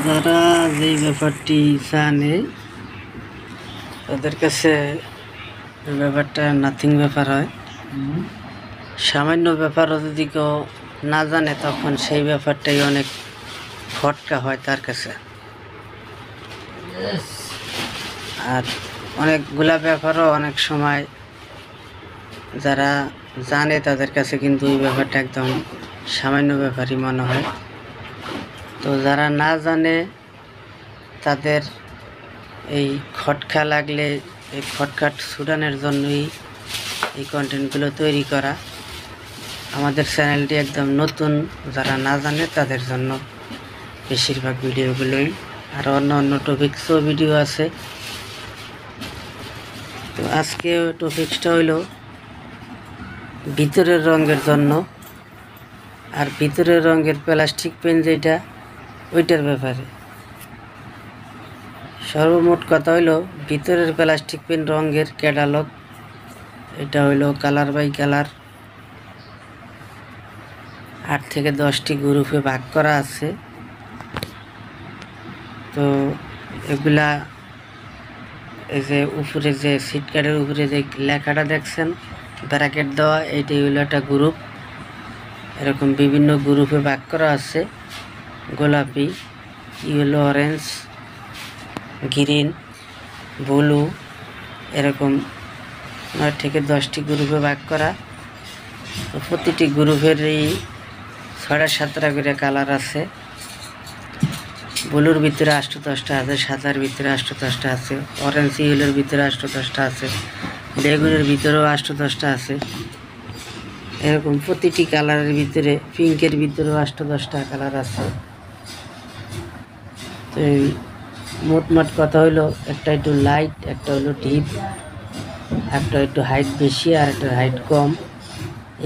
যারা যেই ব্যাপারটি জানে তাদের কাছে এই ব্যাপারটা নাথিং ব্যাপার হয়। সামান্য ব্যাপারও যদি কেউ না জানে তখন সেই ব্যাপারটাই অনেক ফটকা হয় তার কাছে। আর অনেকগুলা ব্যাপারও অনেক সময় যারা জানে তাদের কাছে কিন্তু এই ব্যাপারটা একদম সামান্য ব্যাপারই মনে হয়। তো যারা না জানে তাদের এই খটকা লাগলে এই খটখাট ছুটানোর জন্যই এই কন্টেন্টগুলো তৈরি করা। আমাদের চ্যানেলটি একদম নতুন, যারা না জানে তাদের জন্য বেশিরভাগ ভিডিওগুলোই, আর অন্য অন্য টপিক্সও ভিডিও আছে। তো আজকে টপিক্সটা হইল ভিতরের রঙের জন্য, আর ভিতরের রঙের প্লাস্টিক পেন যেটা ওইটার ব্যাপারে। সর্বমোট কথা হইল ভিতরের প্লাস্টিক পেন রঙের ক্যাটালগ। এটা হইল কালার বাই কালার 8 থেকে 10টি গ্রুপে ভাগ করা আছে। তো এগুলা এই যে উপরে যে সিট কার্ডের উপরে যে লেখাটা দেখছেন ব্র্যাকেট দেওয়া, এইটাই হইল একটা গ্রুপ। এরকম বিভিন্ন গ্রুপে ভাগ করা আছে, গোলাপি, ইয়েলো, অরেঞ্জ, গ্রিন, ব্লু, এরকম 9 থেকে 10টি গ্রুপে ভাগ করা। তো প্রতিটি গ্রুপেরই 6-7টা করে কালার আছে। ব্লুর ভিতরে 8-10টা আছে, সাদার ভিতরে 8-10টা আছে, অরেঞ্জ ইয়েলোর ভিতরে 8-10টা আছে, বেগুনের ভিতরেও 8-10টা আছে। এরকম প্রতিটি কালারের ভিতরে, পিঙ্কের ভিতরেও 8-10টা কালার আছে। তো এই মোটমাট কথা হইলো একটা একটু লাইট, একটা হলো ডিপ, একটা একটু হাইট বেশি আর একটা হাইট কম।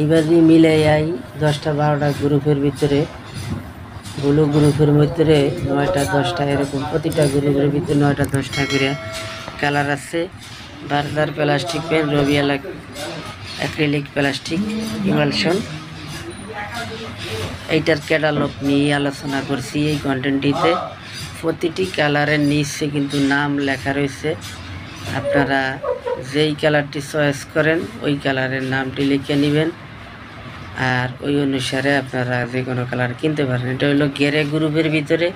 এইভাবে মিলে এই 10-12টা গ্রুপের ভিতরে, ব্লু গ্রুপের ভিতরে 9-10টা, এরকম প্রতিটা গ্রুপের ভিতরে 9-10টা করে কালার আছে। বার্জার প্লাস্টিক পেন, রবিয়াল অ্যাক্রিলিক প্লাস্টিক ইমালশন, এইটার ক্যাটালগ নিয়ে আলোচনা করছি এই কন্টেন্টটিতে। প্রতিটি কালারের নিচে কিন্তু নাম লেখা রয়েছে। আপনারা যেই কালারটি চয়েস করেন ওই কালারের নামটি লিখে নেবেন, আর ওই অনুসারে আপনারা যে কোনো কালার কিনতে পারেন। এটা হলো গ্রে গ্রুপের ভিতরে,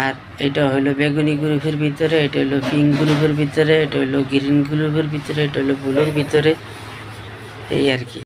আর এটা হলো বেগুনি গ্রুপের ভিতরে, এটা হলো পিঙ্ক গ্রুপের ভিতরে, এটা হলো গ্রিন গ্রুপের ভিতরে, এটা হলো ব্লুর ভিতরে, এই আর কি।